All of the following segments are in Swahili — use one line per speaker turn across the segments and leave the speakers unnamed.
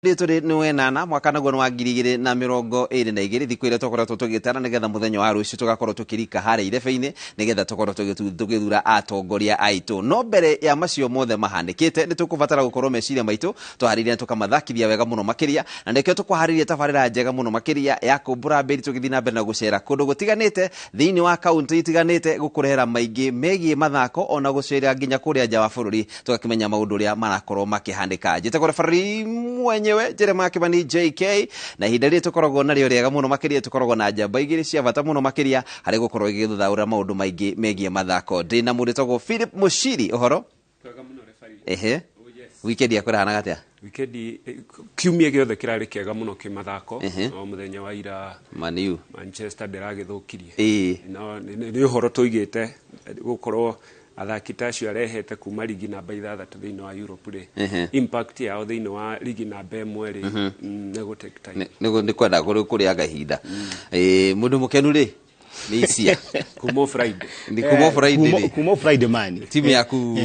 Turi ni wenana mwaka naguo wa 2022 thiku ile tokoretwo tugitana nigetha muthenya wa rucio tugakorwo tukirika hare irebe-ini nigetha tukorwo tugithura atongoria aitu no mbere ya macio mothe mahandikite ni tukubatara gukorwo meciria maitu twahariria tukamathakithia wega muno makiria na ndekyo tukwahariria tabarira njega muno makiria ya kumbura mberi tugithina mbere na gucera kundu gutiganite thiini wa kaunti itiganite gukurehera maingi megie mathako ona gucera nginya kuria nja wa bururi tugakimenya maundu ria marakorwo makihandika njite kore bari mwenyewe Jeremiah Kibani JK na hindari tukoragwo naryo riega muno makiria tukoragwo na njamba igiri cia bata muno makiria hari gukorwo igithuthaura maundu maingi megie mathako ndina mundu tagwo Philip Mushiri uhoro
twega muno referee
weekend ya kurahana gatia
weekend kiumia giothe kirari kiega muno kimathako no muthenya wa ira
Manu
Manchester ndiragithukirie no ni uhoro tuigite gukorwo athaki tacio arehete kuma ligi namba 6 thiini wa Europe ri impact yao thiini wa ligi namba 1 ri nego take time
ni kwenda kuria gahinda mundu mukenu ri ni cia
kumo Friday
ni kumo Friday
man
timu yaku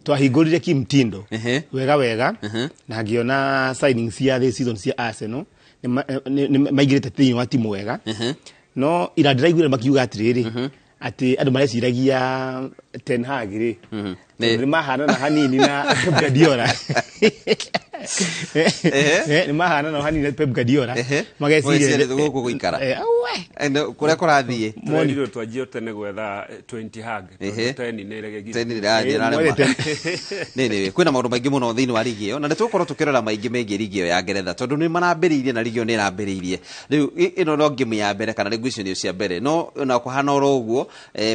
twahingurire kimtindo wega na ngiona signings cia the season cia Arsenal ni maigirite thiini wa timu wega no ira ndiraiguire makiuga atiriri ati andu mareciragia Ten Hag ri ni mahana na hanini na Pep Guardiola ni mahana na hanini na Pep Guardiola
mageciria guku guikara endo kuria kurathie
moniro twajio tene gwetha 20 Hag 10 ni iregegire
ni kwina maundu maingi muno thiini wa ligi iyo na nitukorwo tukirora maingi megie ligi iyo ya Ngeretha tondu ni marambiriirie na ligi iyo ni irambiriirie riu ino no game ya mbere kana regulation cia mbere no na kuhana oro uguo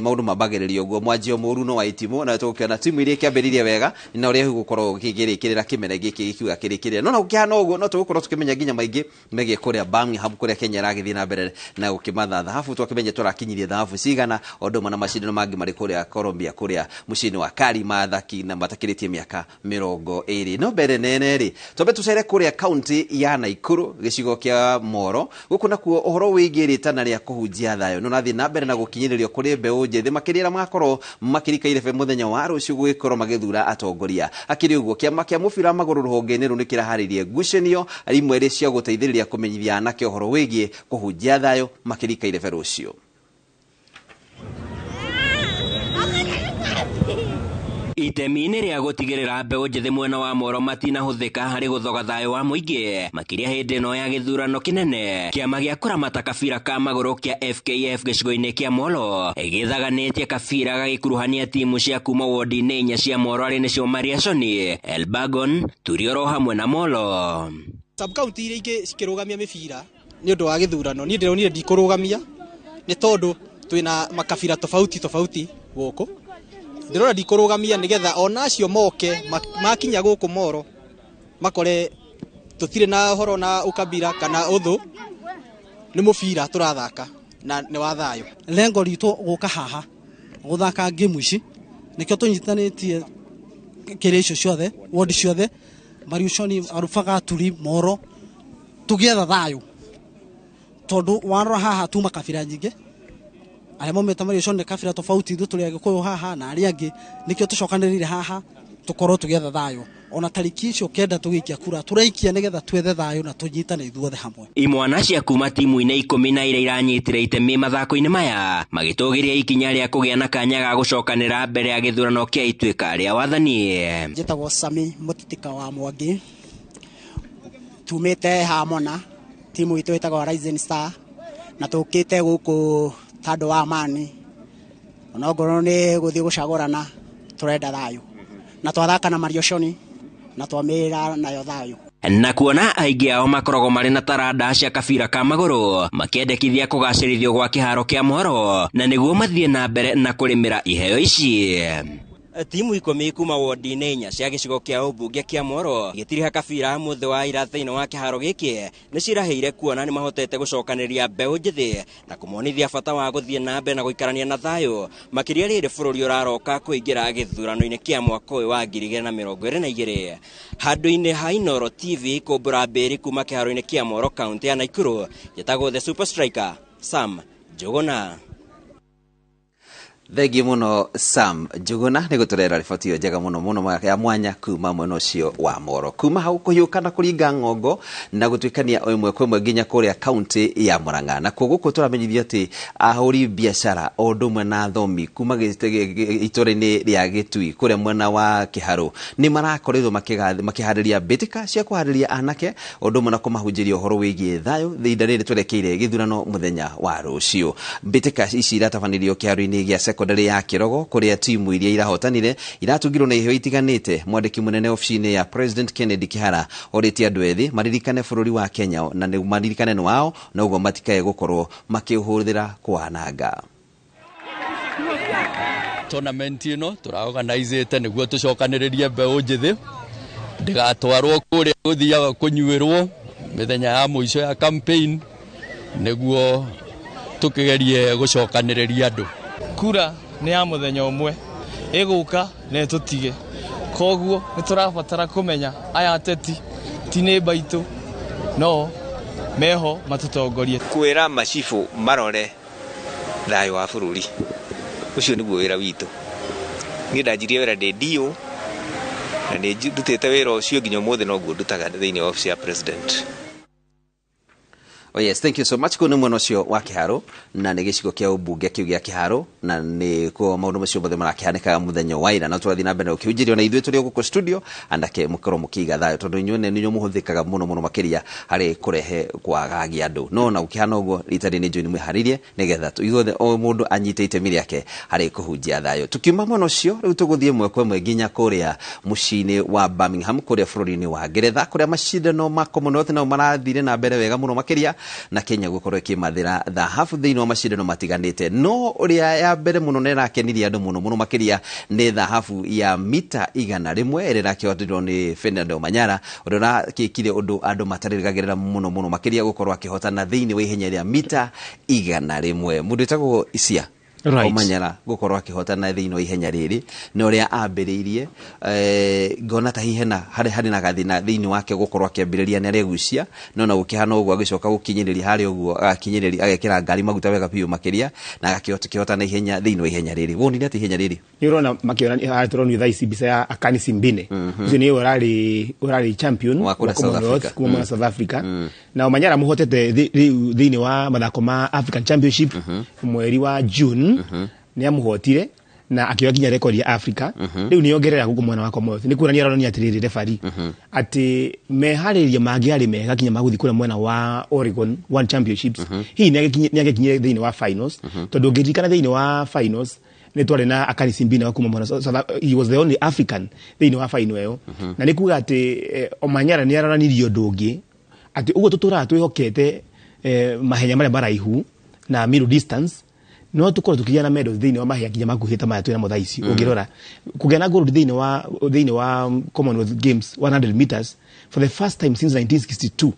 maundu mabagiririo uguo mwanjio muru no wa itimu na tukiona timu iria kiambiririe wega na uria gukorwo kigirikirira kimere giki gikiuga kirikirira no na ukihana uguo no tugukorwo tukimenya nginya maingi megie kuria Birmingham kuria Kenya ragithie na mbere na gukimatha thahabu twakimenya turakinyirie thahabu cigana ondo mana macindano mangi mari kuria Colombia kuria mucini wa Kari mathaki na matakiritie miaka 20 no mbere nene ri tobe tucere kuria county ya Naikuru gicigo kia Moro guku nakuo uhoro wigiritana ria kuhunjia thayo no nathi na mbere na gukinyiririo kuri mbeu njethi makiria makorwo makirika irebe muthenya wa rucio gugikorwo magithura atongoria akiri uguo kiama kia mubira maguru ruhonge-ini ru nikiraharirie ngucanio rimwe ri cia guteithiriria kumenyithia anake uhoro wigie kuhunjia thayo makirika irebe rucio
itemi-ini ria gutigirira mbeu njethi mwena wa Moro matinahuthika hari guthoga thayo wa muingi makiria hindi no ya githurano kinene kiama gia kuramata kabira ka maguru kia FKF gicigo-ini kia Molo igithaganitie kabira gagikuruhania timu cia kuma wodi-ini 4 cia Moro ari nicio Mariasoni Elbagon Turioro hamwe na Molo
sub county iria ingi cikirugamia mibira ni undu wa githurano ni ndironire ndikurugamia ni tondu twina makabira tofauti guku ndirora ndikurugamia nigetha onacio moke makinya guku Moro makore tutire na horo na ukabira kana uthu ni mubira turathaka na ni wa thayo
lengo ritu guka haha guthaka game ici nikyo tunyitanitie kirisho ciothe ward ciothe Mariushoni arufaga turi Moro tugetha thayo tondu wanro haha tu makabira nyingi arimo metamari shone kabira tofauti thu turi agikuyu haha na ari angi nikyo tucokanirire haha tukorwo tugetha thayo ona tariki icio kenda tugikia kura turaikia nigetha twethe thayo na tunyitane ithuothe hamwe
imwana cia kuma timu-ini 10 iria iranyitire itemi mathako-ini maya magitugiria ikinya ria kugia na kanya ga gucokanira mbere ya githurano kia ituika ria wathani
njitagwo Sami Mutitika wa Mwangi tumite hamona timu itu itagwo Rising Star na tukite guku tando wa mani onogoro ni guthie gucagurana turenda thayo na twathaka na Mariushoni na twamira nayo thayo
na kuona aingi ao makorogo mari na taranda cia kabira ka maguru makiendekithia kugacirithio gwa kiharo kia Moro na niguo mathie na mbere na kurimira iheo ici timu 10 kuma wodi-ini 4 cia gicigo kia ubunge kia Moro gitiriha kabira muthe wa ira thiini wa kiharo giki ni ciraheire kuona ni mahotete gucokaniria mbeu njethi na kumonithia bata wa guthie na mbere na guikarania na thayo makiria riri bururi uraroka kuingira githurano-ini kia mwaka uyu wa 2022 handu-ini ha Inoro TV kumbura mbiri kuma kiharo-ini kia Moro county ya Naikuru gitagwo the Super Striker Sam Jogona
Thengi muno Sam Njuguna ni guturera riboti yo njega muno ya mwanya kuma mwena ucio wa Moro kuma hau kuhiukana kuringa ng'ongo na gutwikania imwe kwemwe nginya kuria county ya Murang'a na koguko turamenyithia ati ahuri biashara ondumwe na thomi kuma itoreni ria Gitui kuria mwena wa Kiharu ni marakorirwo makihariria bitika cia kuhariria anake ondumwe na kumahunjiria uhoro wigie thayo thinda riri twerekeire githurano muthenya wa rucio bitika ici iratafanirio Kiharu-ini gia secondary ya Kirogo kuria timu iria irahotanire iratungirwo na iheo itiganite. Mwandiki munene ofisi-ini ya President Kennedy Kihara oriti andu ethi maririkane bururi wa Kenya na ni maririkane wao na ugo matikae gukorwo makiuhurira kwananga.
Tournament ino turaorganizete niguo tucokaniririe mbeu njithi ndigatwarwo kuria guthiaga kunyuirwo mithenya ya muico ya campaign niguo tukigerie gucokaniriria andu.
Kura ni ya muthenya umwe iguka ne tutige koguo niturabatara kumenya aya ateti ti neighbor itu no meho matutongorie
kwira macifu marore thayo wa bururi ucio niguo wira witu ni ndajirie wira ndio na ni ndutete wira ucio nginya mothe no guo ndutaga thiini wa office ya president.
Oh yes, thank you so much. Kuna mwana ucio wa Kiharu na ni gicigo kia ubunge kiu gia Kiharu na ni ko maundu macio mothe marakihanikaga muthenya wa ira na twathi na mbere ukiunjirio na ithuĩ turi guko studio andake mukorwo mukiga thayo tondu inyuĩ ninyo muhuthikaga muno makiria hari kurehe kwagagia andu no na ukihana uguo ritari ni njuni mwiharirie nigetha igothe o mundu anyite itemi riake hari kuhunjia thayo. Tukiuma mwana ucio riu tuguthie mwe kwemwe nginya kuria mucini wa Birmingham kuria bururi-ini wa Ngeretha kuria macindano ma Commonwealth na marathire na mbere wega muno makiria na Kenya gukorwo ikimathira thahabu thiini wa macindano matiganite no uria ya mbere muno nerakenirie andu muno makiria ni thahabu ya mita 100 ira kihotirwo ni Fernando Manyara uria rakikire undu andu mataririgagirira muno makiria gukorwo akihotana thiini wa ihenya ria mita 100 mundu etagwo Isia
Right.
Omanyara gukorwo akihotana thiini wa ihenya riri no ria ambiriirie ngona ta hihena hari na gathina thiini wake gukorwo akiambiriria ni aregucia no na gukihana uguo agicoka gukinyiriria hari uguo akinyiriria agekira ngari maguta wega piu makiria na agakihotana ihenya thiini wa ihenya riri wonire ati ihenya riri
ni urona makiona atroni thaisi bisa ya Akani Simbine ucio ni urari champion
wa Commonwealth
kuma South Africa na Omanyara muhotete thiini wa mathako ma African Championship mweri wa June ni amuhotire na akiwa kinya record ya Africa riu ni ongerera guku mwana wa Commonwealth ni kurania aroni atiriri referee ati mehariria mangiari mega kinya maguthi kura mwena wa Oregon One Championships hii ni agekinyire thiini wa finals tondu ngirikana thiini wa finals ni twari na Akani Simbine wa kuma mwana he was the only African thiini wa final eo na ni kuga ati Omanyara ni arananirio ndungi ati ugo tutura twihokete mahenya maria maraihu na middle distance no tukoro tukigana medals thiini wa mahenya kinya makuhita maya twina mothaisi ungirora kugena gold thiini wa Commonwealth Games 100 meters for the first time since 1962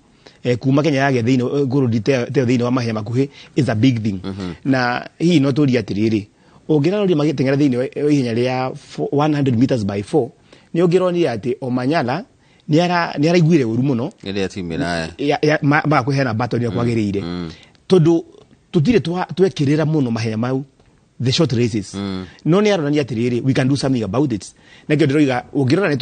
kuma Kenya yage thiini gold thiini wa mahenya makuhi is a big thing na hii no turia atiriri ungirora magitengera thiini wa ihenya ria 100 meters by 4 ni ungironi ati Omanyala ni araiguire uru muno
ile timira
ma kuhena battle ya kwagirire tondu tutire twekirira muno mahenya mau the short races no ni aronania atiriri we can do something about it nakio ndiroiga ungirora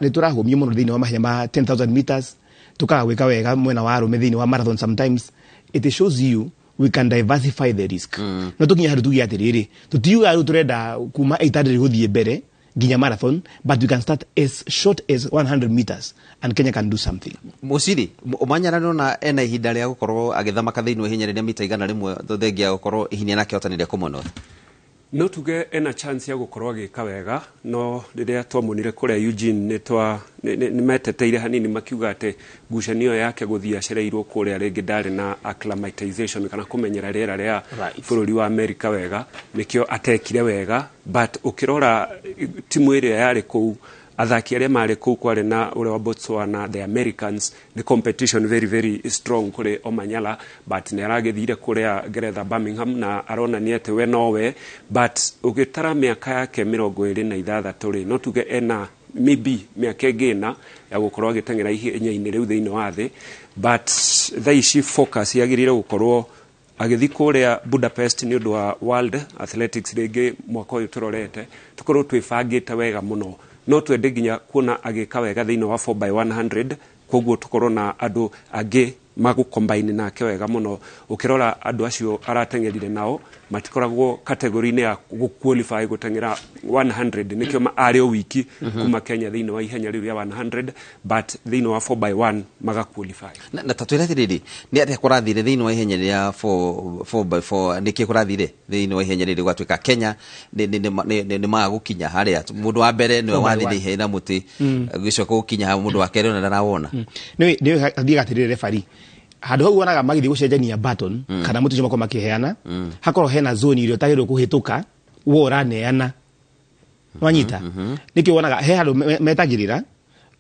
ni turahumie muno thiini wa mahenya ma 10,000 meters tukaweka wega mwena wa arume thiini wa marathon sometimes it shows you we can diversify the risk no tukinya handu tugia atiriri tutiuga ru turenda kuma 800 guthie mbere ginya marathon but we can start as short as 100 meters and Kenya can do something.
Musiri Omanyara nona ena ihinda ria gukorwo agithamaka thiini wa ihenya ria mita 100 thuthengia gukorwo ihinya nake hotanire Commonwealth
no tuge ena chance ya gukorwo agika wega no riria twamunire kuria Eugene ni meteteire hanini makiuga ate ngucanio yake guthia acereirwo kuria ringi ndari na acclimatization kana kumenyera riera ria bururi wa America wega nikio atekire wega but ukirora timu iria yari kuu athaki aria mari kuu kwari na ule wa Botswana the Americans the competition very strong kuri Omanyala but ni aragethire kuria Ngeretha Birmingham na arona ni ate we nowe but ugitara miaka yake 26 ri no tuge ena maybe miaka ingina ya gukorwo agitengera ihenya-ini riu thiini wa thi but thaici focus yagirire gukorwo agithi kuria Budapest ni undu wa World Athletics rigi mwaka uyu turorete tukorwo twibangite wega muno no twende nginya kuona agika wega thiini wa 4x100 koguo tukorwo na andu angi magucombine nake wega muno ukirora andu acio aratengerire nao matikoragwo kategori-ini ya qualify gutengera 100 nikio ari o wiki kuma Kenya thiini wa ihenya riu ya 100 but thiini wa 4x1 maga qualify
na tatwira tiriri ni atia kurathire thiini wa ihenya ya 4x4 niki kurathire thiini wa ihenya riri gwatuika Kenya ni maga gukinya haria mundu wa mbere niwe wathire ihenya muti gicoka gukinya mundu wa keri na ndarawona
ni athiga tirire referee handu hau wonaga magithi gucenjania baton kana mutu cimo makiheana hakorwo hena zone irio tagirwo kuhituka wo uraneana wanyita nikio wonaga he handu metagirira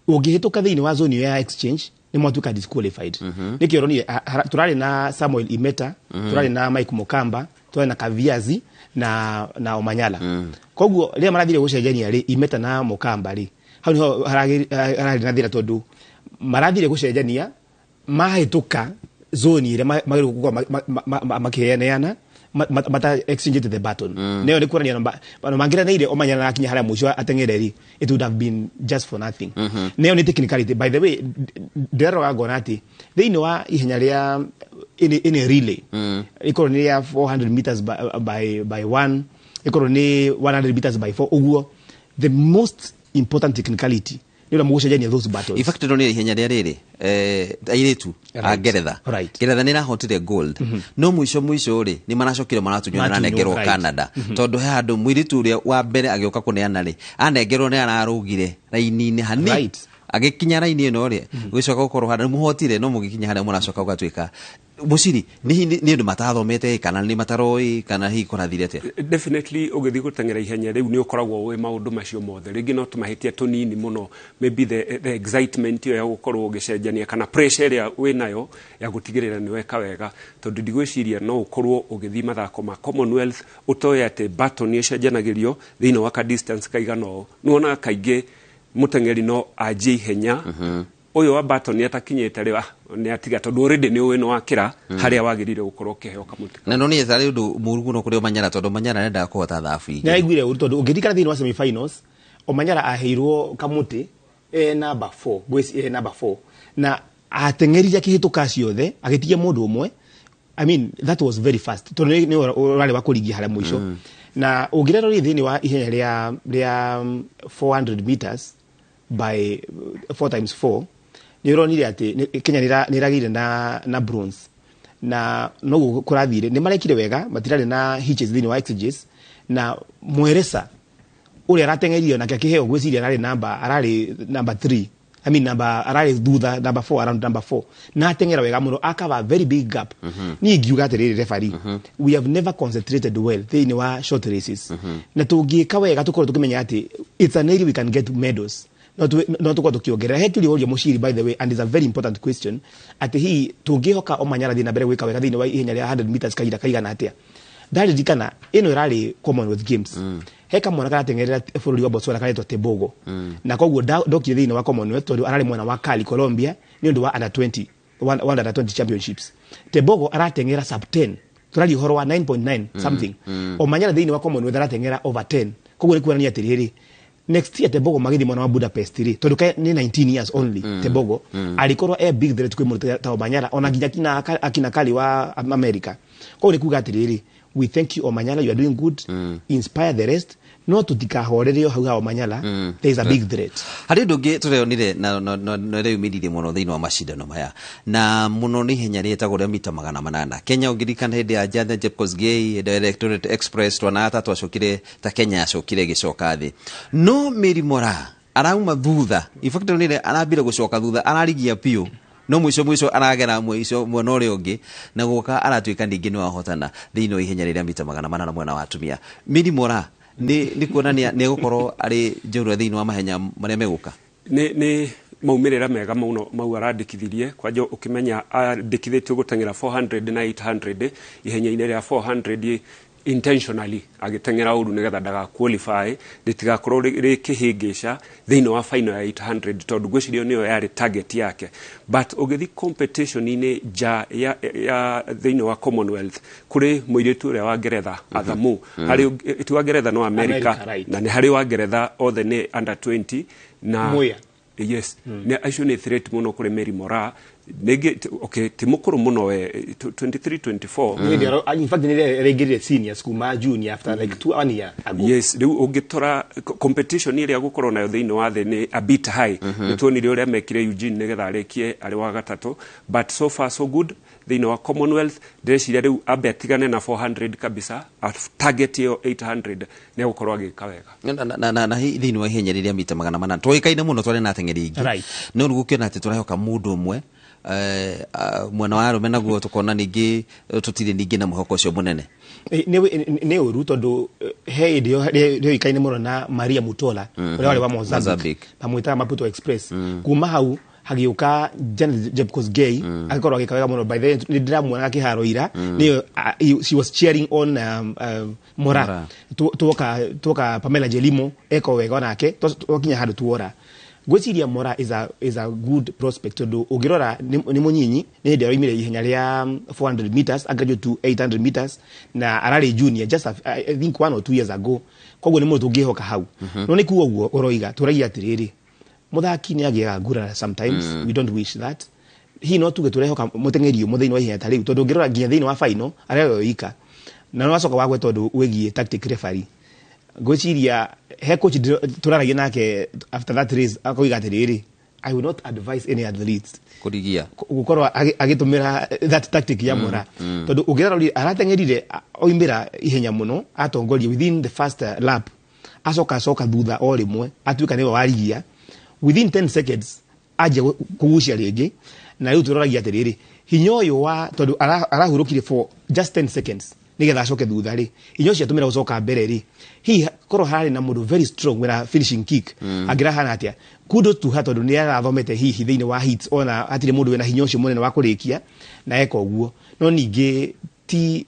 ungihituka thiini wa zone ya exchange ni mwatuka disqualified nikio ronire turari na Samuel Imeta turari na Mike Mukamba turari na Kaviazi na Omanyala koguo ria marathire gucenjania ri Imeta na Mukamba ri hau niho harari na thira tondu marathire gucenjania mahituka zone ire magiru gukwa makiheana mata exchange to the baton neo nikurania no mangira neire Omanyala na kinya haria mwisho atengereri it would have been just for nothing neo ni technicality by the way ndero gonati thiini wa ihenya ria in a relay ikoro ni ya 400 meters by 1 ikoro ni 100 meters by 4 uguo the most important technicality ndio mugucenjania those battles.
In fact ni ihenya riri airetu Ngeretha. Ngeretha ni rahotire gold. No mwisho ri ni manacokire maratunyona na nengerwo Canada. Tondu he handu mwiritu uria wa mbere agioka kuneana ri anengerwo ni ararugire raini-ini hani. Agikinya raini ino ri gwicoka gukorwo handu muhotire no mugikinya haria muracoka ugatuika Muciri ni ndu matathomete kana ni mataroi kana hi kurathire atia
definitely ugithi gutengera ihenya riu ni ukoragwo we maundu macio mothe ringi no tumahitia tunini muno maybe the excitement yo ya gukorwo ugicenjania kana pressure ya we nayo ya gutigirira ni weka wega tondu ndigwiciria no ukorwo ugithi mathako ma Commonwealth utoya ati baton icenjanagirio thiini wa ka distance kaigano nuona kaingi mutengeri no aje ihenya uyo wa baton yatakinyete riwa ni atiga tondu already ni uwe no akira haria wagirire gukorwo kiheo kamuti
na no ni ezari undu murugu no kuri Omanyala tondu Omanyala nenda kuhota thafu
ni aiguire uri tondu ungithikana thiini wa semi finals Omanyala aheirwo kamuti number 4 gwisi number 4 na atengerire kihituka ciothe agitiye mundu umwe I mean that was very fast tondu ni urari wa kurigia haria mwisho na ungirero ri thiini wa ihenya ria 400 meters by 4x4 nironire ati Kenya niragire na bronze na no kurathire ni marekire wega matirari na hitches thiini wa exchanges na mweresa uri aratengerio na kiheo gwiciria arari number 3 I mean arari thutha number 4 around number 4 na atengera wega muno akava very big gap ni ngiuga atiriri referee we have never concentrated well thiini wa short races na tungika wega tukorwo tukimenya ati it's an area we can get medals no tukwa tukiongerera he tuli Muciri by the way and is a very important question ati hii tungihoka Omanyala thina mbere gwika wega thiini wa ihenya ria 100 meters kaigana atia ndari dikana ino irari Commonwealth Games heka mwana kana tengerera bururi wa Botswana kaletwa Tebogo na koguo dokire thiini wa Commonwealth tondu arari mwana wa Cali Colombia ni undu wa under 20 under 20 championships Tebogo aratengera sub 10 turari horo wa 9.9 something Omanyala thiini wa Commonwealth aratengera over 10 koguo ni kuonania atiriri next year Tebogo magithi mwana wa Budapest ri tondu ni 19 years only Tebogo alikorwo big threat kwi mundu ta Omanyala ona nginya akina Kali wa America koguo ni kuga atiriri we thank you Omanyala you are doing good inspire the rest no tutikahorerio hau ha Omanyala there is a big threat
hari ndungi tureonire na reumirire muno thiini wa macindano maya na muno ni ihenya rietagwo ria mita 800 Kenya ungirikana hindi ya Jathe Jepkosgei Electorate Express twana twacokire ta Kenya yacokire gicoka thi no Mirimora arauma thutha ifacto ni arambire gucoka thutha ararigia piu no mwisho aragera mwisho mwana uri ungi na guka aratuika ningi ni wahotana thiini wa ihenya riria mita 800 na mwana wa atumia Mirimora ni kuonania ni gukorwo ari njorua thiini wa mahenya maria meguka
ni maumirira mega muno mau arandikithirie kwajo ukimenya andikithitio gutengera 400 na 800 ihenya ine ria 400 intentionally agitengera uru nigetha ndaga qualify ritigakorwo ri kihingisha thiini wa final ya 800 tondu gwicirio niyo yari target yake. But ugithi competition ine ya thiini wa Commonwealth kuri muiritu ria wa Ngeretha Athamu hari itu wa Ngeretha no America right. Na ni hari wa Ngeretha othe ni under 20 na Moya. Yes, ne acio ni threat muno kuri Mary Mora nege okay timukuru muno we 23-24
in fact ni regire seniors kuma junior after like 2 years ago.
Yes, riu ungitora competition ile ya gukorwo nayo thiini wa the ni a bit high nitwonire uria mekire Eugene negetha arekie ari wa gatatu, but so far so good thiini wa Commonwealth ndeciria riu ambe atigane na 400 kabisa target yo 800 ne gukorwo agika wega
na thiini wa ihenya riria mita 400 toikaine muno twari na tengeri ingi no rugukiona ati turahoka mundu umwe mwana wa arume naguo tukona ningi tutire ningi na muhoko ucio munene
ne uru tondu he idio rio ikaine muno na Maria Mutola uria wari wa Mozambique pamwita Maputo Express kuma hau hagiuka Janet Jepkosgei akikorwo agikawega muno by the way ndiramwona akiharoira niyo she was cheering on Mora tuoka Pamela Jelimo eko wega nake twakinya handu tuora gweciria Mora is a good prospect tondu ugirora ni munyinyi ni ndio imire ihenya ria 400 meters agraduate to 800 meters na arari junior just I think 1 or 2 years ago koguo ni mundu ungihoka hau no ni kuo guo uroiga turagia atiriri muthaki ni agiaga ngura sometimes we don't wish that he no tuge turehoka mutengerio muthiini wa ihenya tariu tondu ngirora nginya thiini wa final arayo yika na no acoka wagwe tondu wegie tactic referee gweciria he coach turaragia nake after that race akoiga atiriri I will not advise any athletes
kurigia
gukorwa agitumira that tactic ya Mora tondu ugirora aratengerire oimira ihenya muno atongoria within the first lap acoka thutha o rimwe atuika niwe warigia within 10 seconds aje kugucia ringi na riu turoragia atiriri hinya uyu wa tondu arahurukire for just 10 seconds nigetha acoke thutha ri hinya ucio atumira gucoka mbere ri hi korwo hari na mundu very strong with a finishing kick agira hana atia kudos to her tondu ni arathomete hihi thiini wa hits ona atire mundu wena hinya ucio munene wa kurikia na eka uguo no ningi ti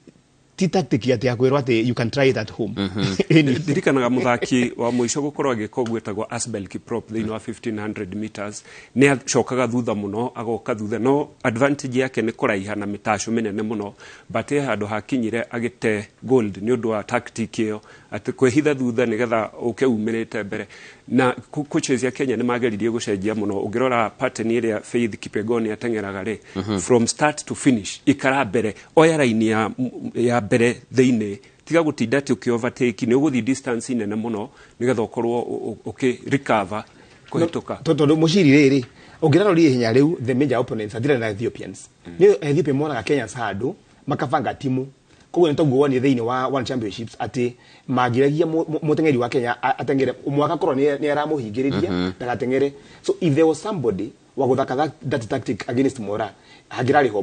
tactic ya kwirwa ati you can try it at home
dirikanaga muthaki wa muico gukorwo agika gwetagwo Asbel Kiprop thiini wa 1500 meters ni acokaga thutha muno agoka thutha no advantage yake ni kuraiha na mitasho minene muno but handu hakinyire agite gold ni undu wa tactic iyo ati kwehitha thutha nigetha ukeumirite mbere na coaches ya Kenya ni mageririe gucenjia muno ungirora pattern ile Faith Kipegoni atengeraga ri from start to finish ikara mbere oya line ya mbere thiini tiga gutinda ati ukiovertake ni uguthi distance nene muno nigetha ukorwo recover kuhituka
tondu muciri riri ungirora ri hinya riu the major opponents adira na Ethiopians ni Ethiopia monaga Kenya sadu makabanga timu koguo nitoguo ni thiini wa one championships ati magiragia mutengeri wa Kenya atengere umwaka korwo ni aramuhingiriria ndagatengere so if there was somebody wa guthaka that tactic against Mora hagirari ho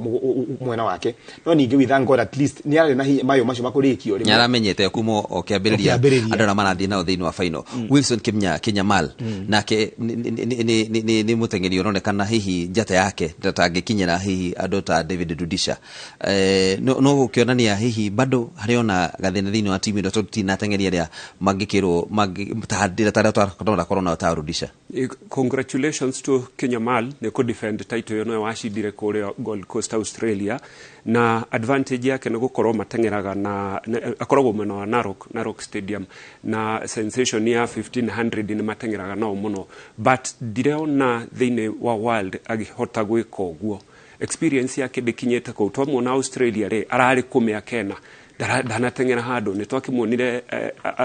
mwena wake no ningi we thank God at least ni ari na mayo macio makurikio
rimwe yaramenyete kumo okiambiriria andu na marathi na thiini wa final Wilson Kinyamal nake ni mutengeri uronekana hihi njata yake ndatangikinyira hihi andu ta David Rudisha no gukionania hihi bado hariona gathina thiini wa timu ndo tutina tengeri aria mangikirwo magitahadira tara corona ta Rudisha.
Congratulations to Kinyamal ne ko defend title yono washidire kore Gold Coast Australia na advantage yake ni gukorwo matengeraga na akoragwo mwena wa Narok Stadium na sensation ya 1500 ni matengeraga nao muno but ndireona thiini wa world agihota gwika uguo experience yake ndikinyete ko twamwo na Australia ri arari kumia kena ndanatengera handu ni twakimuonire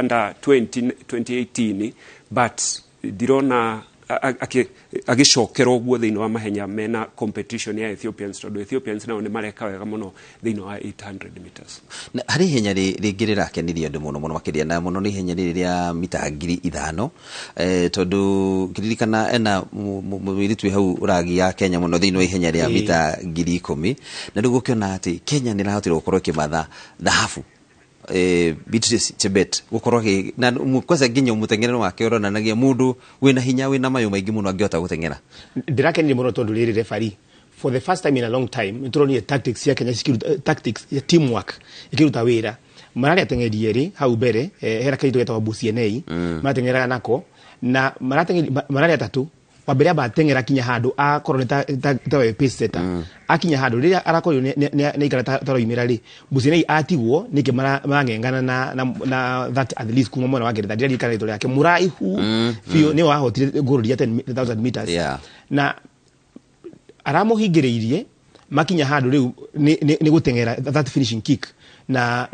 under 2018 but ndirona agicokerwo guo thiini wa mahenya mena competition ya Ethiopians tondu Ethiopians nao ni mareka wega muno thiini wa 800 meters
na hari henya ringirira kenirio ndu muno makiria na muno ni henya riria mita 5,000 tondu kiririkana ena mwiritu hau uragi ya Kenya muno thiini wa henya ria mita 10,000 na ndugukiona ati Kenya ni rahotire gukorwo kimatha dhahabu Beatrice Chebet gukorwo na kwanza nginya mutengerero wake uronanagia mundu wina hinya wina mayo maingi muno angiota gutengera
ndirakenire muno tondu riri referee for the first time in a long time nituronie tactics ya Kenya tactics ya teamwork ikiruta wira marari atengeri eri hau mbere hera kaito getwa Busienei matengeraga nako na marari atatu wa mbere abatengera kinya handu akorwo ta pace setter akinya handu riria arakorwo ne ikara taroimira ri Busienei atigwo niki marangengana na that at least kuma mwana wa Ngeretha ndiria ikara rito yake muraihu fio ni wahotire goal ya 10,000 meters na aramuhingiriirie makinya handu riu ni gutengera that finishing kick na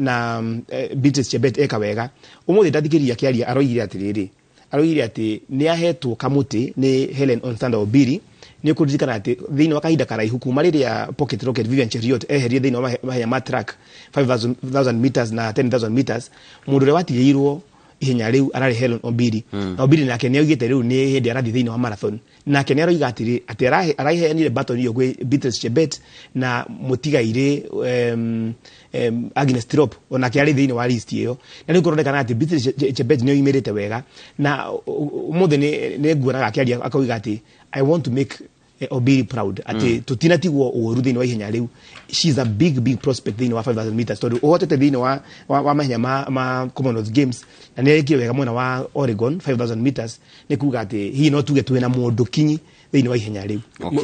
Beatrice Chebet eka wega umuthi ndathikiria kiaria aroigire ati ni ahetwo kamuti ni Helen Onsanda Obiri ni kuririkana ati thiini wa kahinda karaihu kuma riria Pocket Rocket Vivian Cheruiyot eherie thiini wa mahenya ma track 5,000 meters na 10,000 meters mundu ria watigeirwo ihenya riu arari Helen Obiri na Obiri nake ni augite riu ni hindi arathi thiini wa marathon nake ni aroiga ati araiheanire baton iyo gwe Beatrice Chebet na mutigaire Agnes Tirop onake ari thiini wa list iyo na ni kuronekana ati Beatrice Chebet ni oimirite wega na umuthe ni nguonaga akiaria akauga ati I want to make Obiri proud ati tutinatigwo uoru thiini wa ihenya riu. She's a big prospect thiini wa 5,000 meters tondu uhotete thiini wa mahenya ma Commonwealth Games na ni ekire wega mwena wa Oregon 5,000 meters ni kuga ati hi no tuge twina mundu kinyi thiini wa ihenya riu.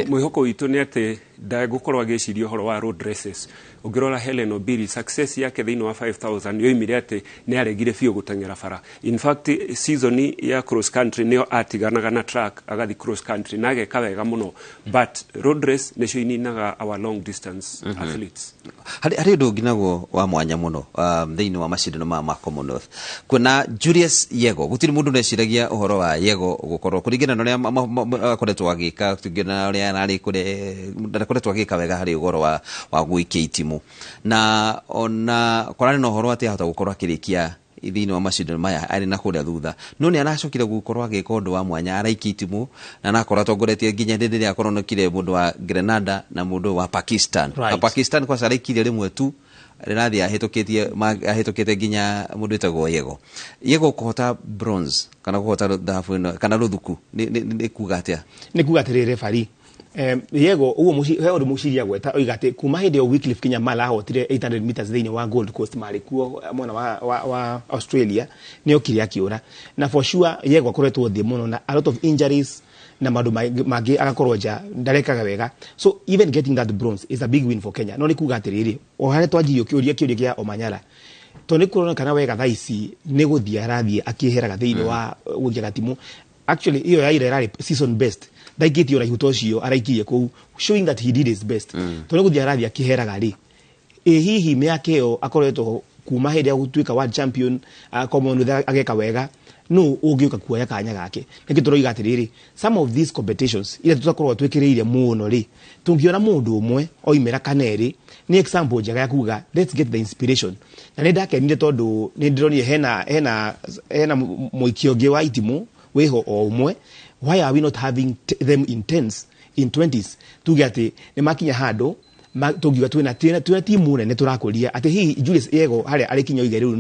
Mwihoko witu ni ati ndagukorwo agiciria uhoro wa road races ungirora Helen Obiri success yake thiini wa 5,000 yoimire ati ni aregire fio gutengera bara. In fact season ya cross country nio atiganaga na track agathi cross country na ageka wega muno but road race nicio ininaga our long distance athletes.
Hari undu nginagwo wa mwanya muno thiini wa macindano ma Commonwealth kuna Julius Yego gutiri mundu neciragia uhoro wa Yego gukorwo kuringana na uria akoretwo agika tugena uria nari akoretwo agika wega hari ugoro wa guikia itimu na ona korani no horo ati ahota gukorwo akirikia thiini wa macindano maya ari na kuria thutha no ni anacokire gukorwo agika undu wa mwanya araikia itimu na nakora tongoretie nginya ndindi akoronokire mundu wa Grenada na mundu wa Pakistan Pakistan kwa saraikirie rimwe tu rirathi ahitukite nginya mundu etagwo Yego kuhota bronze kana kuhota dhahabu kana ruthuku ni kuga atia
ni kuga atirire referee Yego uwo he undu muciria gweta oiga ati kuma hindi yo Wycliffe Kinyamala ahotire 800 meters thiini wa Gold Coast mari kuo mwana wa Australia ni okire akiura na for sure Yego akoretwo thie muno na a lot of injuries na mandu magi agakorwo nja ndarekaga wega so even getting that bronze is a big win for Kenya no ni kuga atiriri o hare twanjirio kiuria kia Omanyala to ni kurona kana wega thaici ni guthia arathie akiheraga thiini wa gukia timu actually iyo yaire rari season best daigitio raihu tocio araikirie ku showing that he did his best to ni guthia arathie akiheraga ri hihi miakeo akoretwo kuma hindi ya gutuika world champion Commonwealth ageka wega no ungiuka kuoya kanya gake nikituroiga atiriri some of these competitions ile tutakorwo twikiriire muno ri tungiona mundu umwe oimera kaneri ni example njega ya kuga let's get the inspiration na ni ndakenire tondu ni ndironire hena muikio ngi wa itimu weho o umwe why are we not having them in 10s in 20s tuge ati ni makinya handu tugiwa twina timu nene turakuria ati hi Julius Yego hari arikinya oiga riu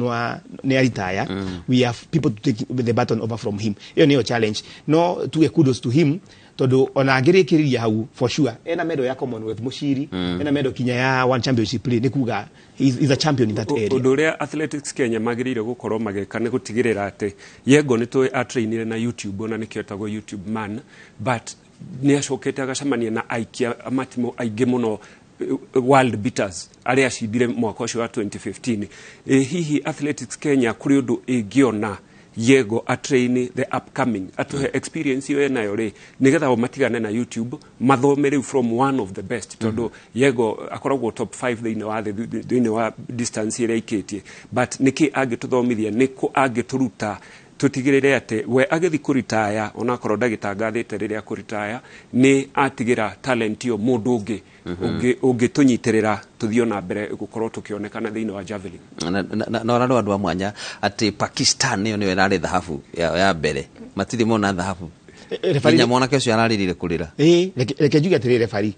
ni aritaya we have people to take the baton over from him iyo niyo challenge no tuge kudos to him todo ona ngirikiriria hau for sure ena medal ya Commonwealth mushiri ena medal kinya ya one championship play ni kuga is a champion in that area
uduria athletics Kenya magirire gukorwo mageka ni gutigirira ati Yego ni tu atrainire na YouTube ona nikiotagwo YouTube man but ni acokete agacamania na aikia amatimu aingi muno world beaters aria cindire mwaka ucio wa 2015 hihi athletics Kenya kuri undu ingiona Yego atrain the upcoming atuhe experience yo nayo ri nigetha o matigane na YouTube mathomere from one of the best tondu Yego akoragwo top 5 thiini wa distance ira ikitie but niki agituthomithia niko agituruta tutigirire ate we agethi kuritaya ona korwo ndagitangathite riria kuritaya ni atigira talent yo mundu ungi tunyitirira tuthio na mbere gukorwo tukionekana thiini wa javelin
na ora andu amwanya ati Pakistan niyo niyo irari dhahabu ya mbere matiri mona dhahabu Kenya mona kesho araririre kurira
reke njuge atirire referee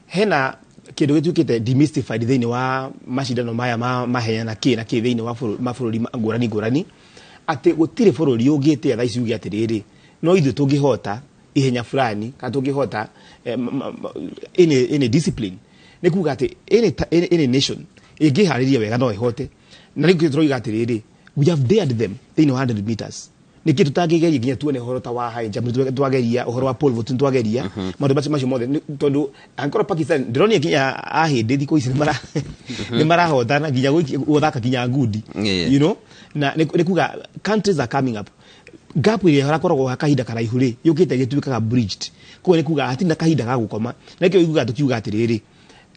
hena kindu gitukite demystified thiini wa macindano maya mahenya na thiini wa mabũrũri ngũrani ati gutire bururi ugite thaici ugi atiriri no ithu tungihota ihenya fulani ka tungihota in a discipline ni kuga ati any nation ingihariria wega no ihote na rĩu tũroiga atĩrĩrĩ, we have dared them thĩinĩ wa 100 meters. Nĩkĩ tũtangĩgeria nginya tuone ũhoro ta wa high jump, twageria ũhoro wa pole vault, twageria maũndũ macio mothe, tondũ angĩkorwo Pakistan ndĩronire kinya ahĩndĩ thikũ ici nĩ marahotana nginya gũthaka kinya ngundi, you know, na nĩ kuga countries are coming up. Gap ĩrĩa harakoragwo hakahinda karaihu rĩ yũkĩte gĩtuĩkaga bridged, koguo nĩ kuga hatina kahinda ga gũkoma, na nĩkĩo iguga tukiuga atĩrĩrĩ,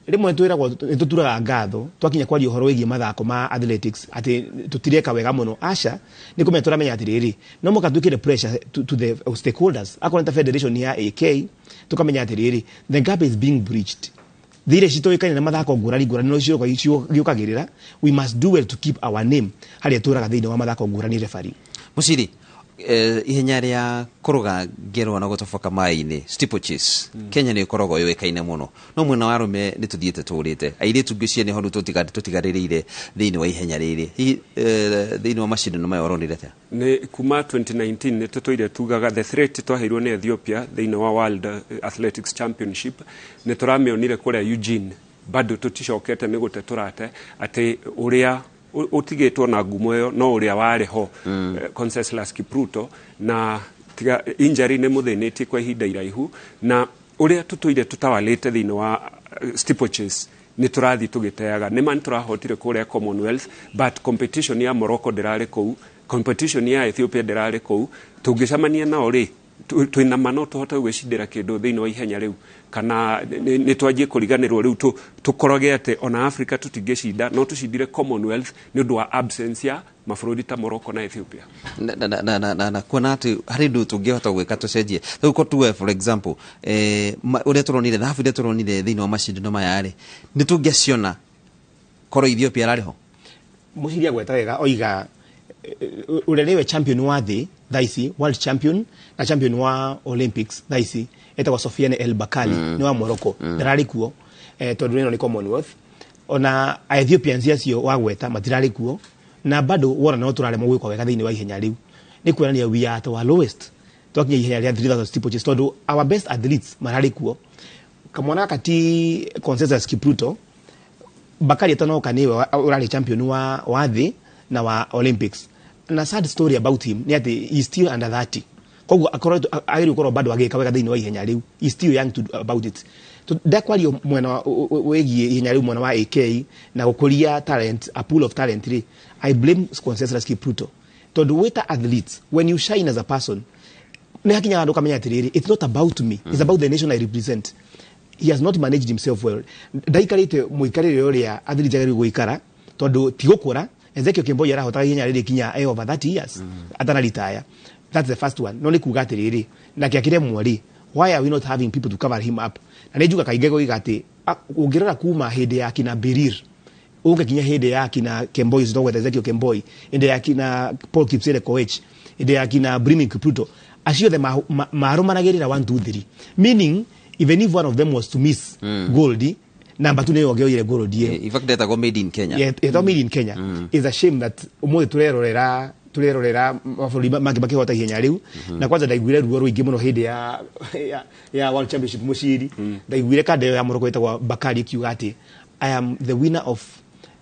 rĩmwe twĩragwo nĩtũturaga ngatho twakinya kwaria ũhoro wĩgiĩ mathako ma athletics atĩ tũtireka wega mũno. Aca nĩ kũmenya tũramenya atĩrĩrĩ, no mũka twĩkĩre pressure to the stakeholders, akorwo ta federation ya AK, tũkamenya atĩrĩrĩ, the gap is being breached. Thire citoĩkaine na mathako ngũrani no ciũkagĩrĩra, we must do well to keep our name harĩa tũraga thĩinĩ wa mathako ngũrani. Referee Muciri, ihenya rĩa kũrũga ngerwa na gũtoboka maĩ-inĩ steeplechase, Kenya nĩ ĩkoragwo yũĩkaine mũno, no mwena wa arũme nĩ tũthiĩte tũrĩte, airĩtu ngĩcia nĩ ho tũtigarĩrĩire thĩinĩ wa ihenya rĩrĩ. Thĩinĩ wa macindano maya ũronire atĩa?
Nĩ kuma 2019 nĩ tũtũire tugaga the threat twaheirwo nĩ Ethiopia thĩinĩ wa World Athletics Championship, nĩ tũramĩonire kũrĩa Eugene, bado tũticokete nĩ gũte tũrate atĩ ũrĩa utigĩtwo na ngumo ĩyo no ũrĩa warĩ ho Conseslus Kipruto, na tiga injury nĩ mũthĩnĩtie kwa ihinda iraihu, na ũrĩa tũtũire tũtawalĩte thĩinĩ wa steeplechase nĩ tũrathiĩ tũgĩteaga. Nĩma nĩ tũrahotire kũrĩa Commonwealth, but competition ya Morocco ndĩrarĩ kũu, competition ya Ethiopia ndĩrarĩ kũu. Tũngĩcemania nao rĩ twĩna mano tũhote gwĩcindĩra kĩndũ thĩinĩ wa ihenya rĩu, kana nĩ twanjie kũriganĩrwo rĩu tũkorage atĩ ona Africa tũtingĩcinda, no tũcindire Commonwealth nĩ ũndũ wa absence ya mabũrũri ta Morocco na Ethiopia.
Na kuona atĩ harĩ ũndũ tũngĩhota gwĩka tũcenjie, rĩu tuwe for example ũrĩa tũronire thahabu iria tũronire thĩinĩ wa macindano maya rĩ, nĩ tũngĩciona korwo Ethiopia ararĩ ho.
Mũciria gweta wega oiga ũrĩa nĩwe champion wa thĩ thaici, world champion na champion wa Olympics thaici, etagwo Sofiane El Bakali, ni wa Morocco, ndararĩ kuo tondũ ĩno nĩ Commonwealth. Ona Ethiopians acio wagweta matirarĩ kuo, na bado wona no tũraremwo gwĩka wega thĩinĩ wa ihenya rĩu. Nĩ kuonania we are at our lowest twakinya ihenya rĩa 3000 steeplechase, tondũ our best athletes mararĩ kuo. Kamwana kati Conseslus Kipruto, Bakari atanoka niwe urarĩ champion wa thĩ na wa Olympics. Na sad story about him ni ati he still under 30, koguo agĩrĩkorwo bado agĩka wega thĩinĩ wa ihenya rĩu, he still young to about it. Ndakwario mwena wĩgiĩ ihenya rĩu mwena wa AK na gũkũria talent, a pool of talent rĩ, I blame Conseslus Kipruto, tondũ wĩta athletes, when you shine as a person nĩ hakinyaga andũ kamenya atĩrĩrĩ, it's not about me, it's about the nation I represent. He has not managed himself well. Ndaikarĩte mũikarĩre ũrĩa athletes agĩrĩirwo gũikara, tondũ ti gũkũra. Ezekiel Kemboi arahotaga ihenya rĩrĩ kinya over 30 years atana retire. That's the first one. No nĩ kuga atĩrĩrĩ, na kĩakĩremwo rĩ, why are we not having people to cover him up? Na nĩ njuga kaingĩ gũiga atĩ ũngĩrora kuma hĩndĩ ya kina Berir, ũke kinya hĩndĩ ya kina Kemboi, ũtogweta Ezekiel Kemboi, hĩndĩ ya kina Paul Kipsere Koech, hĩndĩ ya kina Briming Kipruto, acio othe marũmanagĩrĩra 1 2 3, meaning even if one of them was to miss gold, number 2 nĩyo ongeoire gold ye.
In fact that go made in Kenya.
Yeah, it made in Kenya. It's a shame that umuthi turerorera mabũrũri mangĩ makĩhota ihenya rĩu, na kwanza ndaiguire ruo rũingĩ mũno hĩndĩ ya World Championship Muciri. Ndaiguire kanda ya Morocco ĩtagwo Bakari kiuga atĩ I am the winner of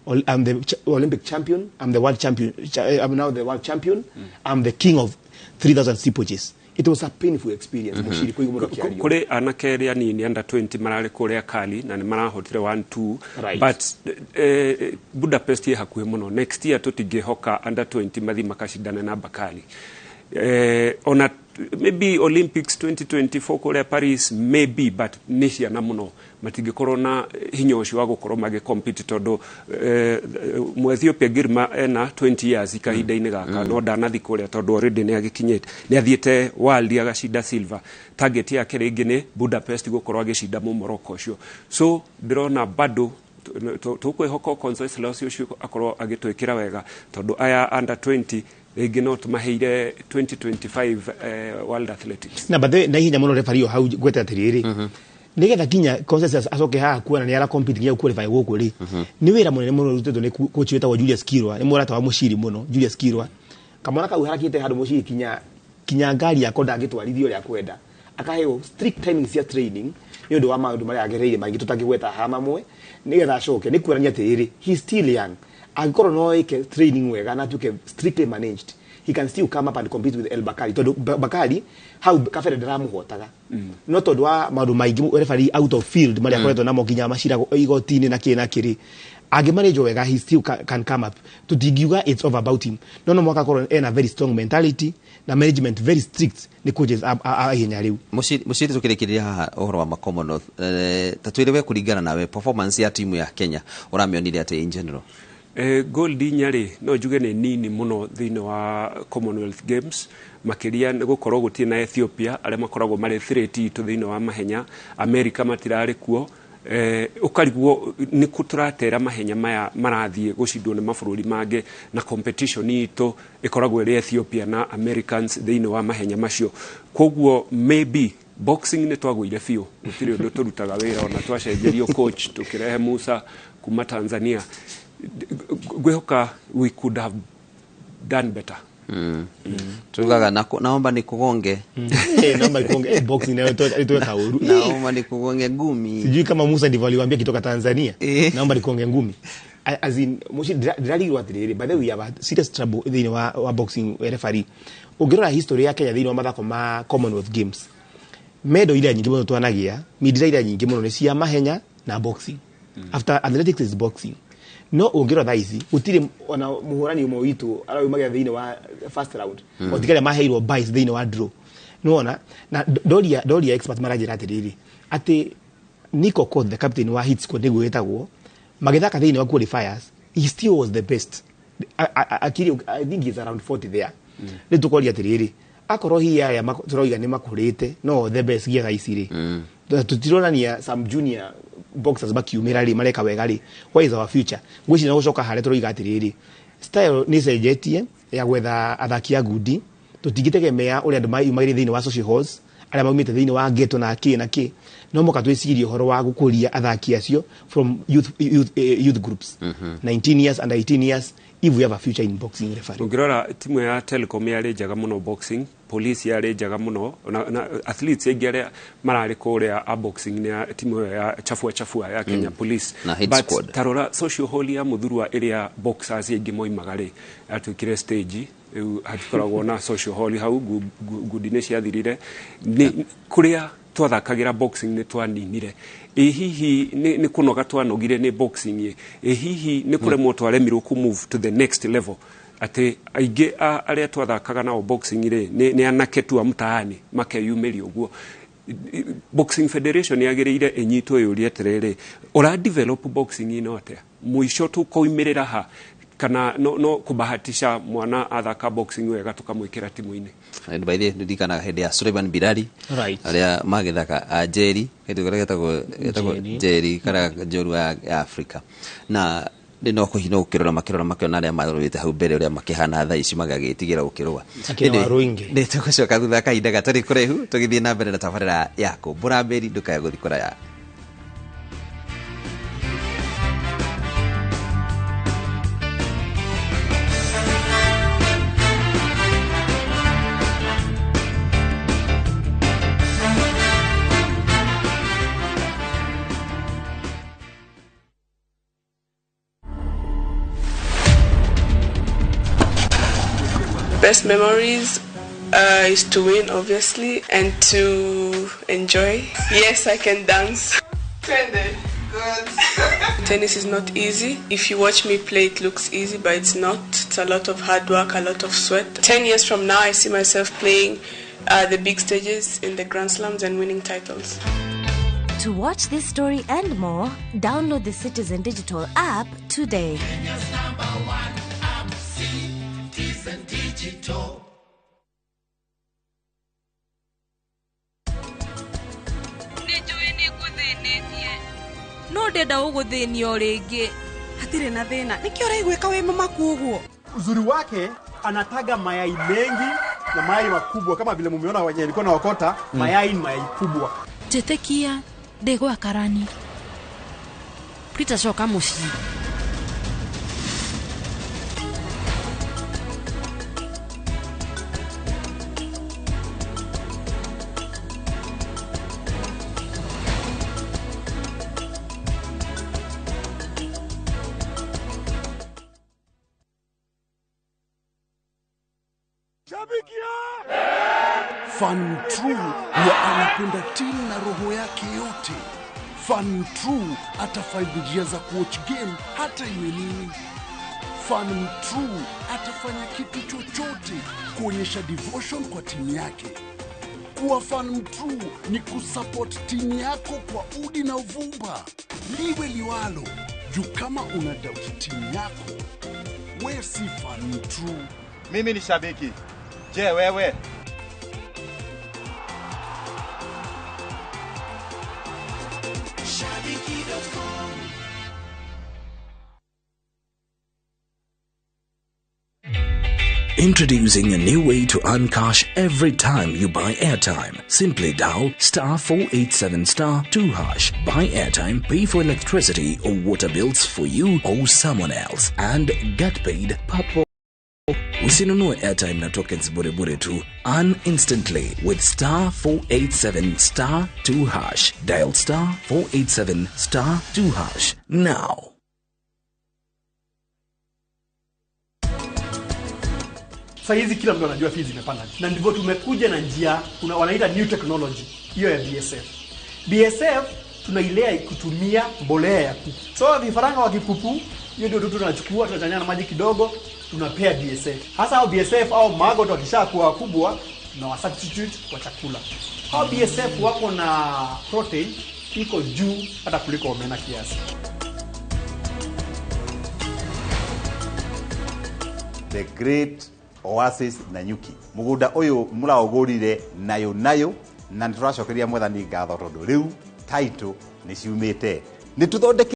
I'm the Olympic champion, I'm the world champion, I'm now the world champion, I'm the king of 3000 steeplechase. It was a painful experience. Muciri kwa igũrũ kĩario.
Kũrĩ anake erĩ anini under 20 mararĩ kũrĩa Kali na nĩ marahotire 1-2, but Budapest ye hakuhĩ mũno. Next year tũtingĩhoka under 20 mathi makacindana na Bakali. On maybe Olympics 2024 kũrĩa Paris maybe, but nĩ ciana mũno matingĩkorwo na hinya ũcio wa gũkorwo magĩcompete, tondũ Mũethiopia Girma ena 20 years ikahinda-inĩ gaka, no ndanathi kũrĩa tondũ already nĩ agĩkinyĩte, nĩ athiĩte world agacinda silver. Target yake rĩngĩ nĩ Budapest gũkorwo agĩcinda Morocco ũcio. So ndĩrona bado tũkwĩhoka Conseslus ũcio akorwo agĩtwĩkĩra wega, tondũ aya under 20 rĩngĩ no tũmaheire 2025 World Athletics.
Na bathe na ihenya mũno referee hau gweta atĩrĩrĩ, nigetha kinya Conseslus acoke haha kuona nĩ ara compete nginya qualify gũkũ rĩ, nĩ wĩra mũnene mũno rutĩtwo nĩ coach wetagwo Julius Kirwa, nĩ mũrata wa Muciri mũno Julius Kirwa. Kamwana kau harakĩte handũ Muciri kinya ngari yako ndangĩtwarithio ũrĩa kwenda, akaheo strict timings cia training nĩ ũndũ wa maũndũ marĩa agereire maingĩ tũtangĩgweta haha mamwe, nigetha acoke. Nĩ kuonania atĩrĩrĩ, he still young, Angkoro no eke training wega na tuke strictly managed. He can still come up and compete with El Bakari. Todo Bakari how kafere dramu hotaga. No todo wa madu maigi referee out of field mali akoreto na mokinya mashira igotini na kiri. Age manage wega he still can come up. To Digiuga it's all about him. No mwaka koro a very strong mentality na management very strict ni coaches a hinyariu.
Mushiri tukirekeria haha ohoro wa Commonwealth tatuirewe kuringana nawe performance ya timu ya Kenya uramionire ate in general.
Gold nyari no juge ni nini muno thino wa Commonwealth Games makiria gukorwo gutie na Ethiopia ale makoragwo mari threat to thino wa mahenya America matirari kuo ukariguo ni kuturatera mahenya maya marathie gucindwo ni mabũrũri mange na competition ito ikoragwo ri Ethiopia na Americans thino wa mahenya macio koguo maybe boxing ni twagwire biũ gutire undu turutaga wira ona twacenjerio coach tukirehe Musa kuma Tanzania. We could have done better.
Tugaga naomba nikugonge.
Naomba nikugonge boxing na itoe kauru.
Naomba nikugonge ngumi.
Sijui kama Musa ndivyo aliwaambia kitoka Tanzania. Naomba nikugonge ngumi. As in moshi drali watirire but then we have a serious trouble in wa boxing referee. Ugirora history ya Kenya thino mathako ma Commonwealth Games. Medo ile nyingi muno twanagia, midira ile nyingi muno ni cia mahenya na boxing. After athletics is boxing. No ungiro thaici utire ona muhurani umwe witu araumaga thiini wa first round otigere maheirwo buys thiini wa draw no ona na doria expert marajira atiriri ati Nico Code the captain wa hits squad niguo etagwo magithaka thiini wa qualifiers he still was the best. I think he's around 40 there. Nitukoria atiriri akoro hiya ya turoiga ni makurite no the best gia thaiciri tutironania some junior boxers bakiumira ri mareka wega ri what is our future ngwici na gucoka hare turoiga atiriri style ni sejetie ya gwetha athaki a gudi tutigitegemea uri andu mairi thiini wa social halls aria maumite thiini wa geto na ki no moka twicirie horo wa gukuria athaki acio from youth groups 19 years and 18 years if we have a future in boxing referee.
Ungirora timu ya Telecom yari njaga muno boxing, police yari njaga muno na athletes engere marari kuria a boxing ni timu ya chafua ya Kenya police
na hit
but
squad.
Tarora social hall ya muthurwa area boxers yengi moimagare atukire stage hatikoragwo na social hall hau gudine ciathirire ni kuria twathakagira boxing ni twaninire hihi ni kunoga twanogire ni boxing hihi ni kuremwo twaremirwo ku move to the next level ati aige aria twathakaga na boxing ri ni anaketu amtaani makeyumerio guo Boxing Federation yagereire enyito yuri atirere ora develop boxing ino atia muisho tu koimerera ha kana no kubahatisha mwana athaka boxing wega tukamwikira timu-ini.
And by the ndikana hede ya Suleiman Birari
right
aria magethaka Jerry kitu getagwo Jerry kana njoru ya Africa na ndino kuhino ukirora makirona aria marorite hau mbere uria makihana thaa ici magagitigira ukirwa ndi tugucoka thutha kahinda gatari kurehu tugithie na mbere na tabarira yako Buramberi ndukaya guthikora ya
Best memories is to win, obviously, and to enjoy. Yes, I can dance. Good. Tennis is not easy. If you watch me play, it looks easy, but it's not. It's a lot of hard work, a lot of sweat. 10 years from now, I see myself playing the big stages in the Grand Slams and winning titles.
To watch this story and more, download the Citizen Digital app today.
Kenya's #1 app, Citizen Digital.
No ndenda uguthinio ringi hatire na thina nikio raigweka we mamaku uguo.
Uzuri wake anataga mayai mengi na mayai makubwa kama vile mumeona wenye nilikuwa naokota mayai kubwa.
Jetekia ndegwa karani Peter shoka mushi
Fan True huwa anapenda timu na roho yake yote. Fan True atafind njia za kuwatch game hata iwe nini. Fan True atafanya kitu chochote kuonyesha devotion kwa timu yake. Kuwa Fan True ni kusupport timu yako kwa udi na uvumba. Liwe liwalo, juu kama una doubt timu yako, we si Fan True.
Mimi ni shabiki. Je, wewe?
Introducing a new way to earn cash every time you buy airtime. Simply dial *487*2#. Buy airtime, pay for electricity or water bills for you or someone else, and get paid per pop. Usinunue airtime na tokens bure bure tu. Earn instantly with *487*2#. Dial *487*2# now.
Sasa hizi kila mtu anajua fees imepanda. Na ndivyo tumekuja na njia wanaita new technology hiyo ya BSF. BSF tunailea kutumia mbolea ya kuku. So vifaranga wa kikuku hiyo ndio tunachukua, tunachanganya na maji kidogo, tunapea BSF. Hasa hao BSF au maggot wakishakuwa kubwa na substitute kwa chakula. Hao BSF wako na protein iko juu hata kuliko omena kiasi.
The Great Oasis Nanyuki. Mugunda uyu muraogurire nayo na nituracokeria mwathani ngatho tondu riu title ni ciumite. Ni tuthondeke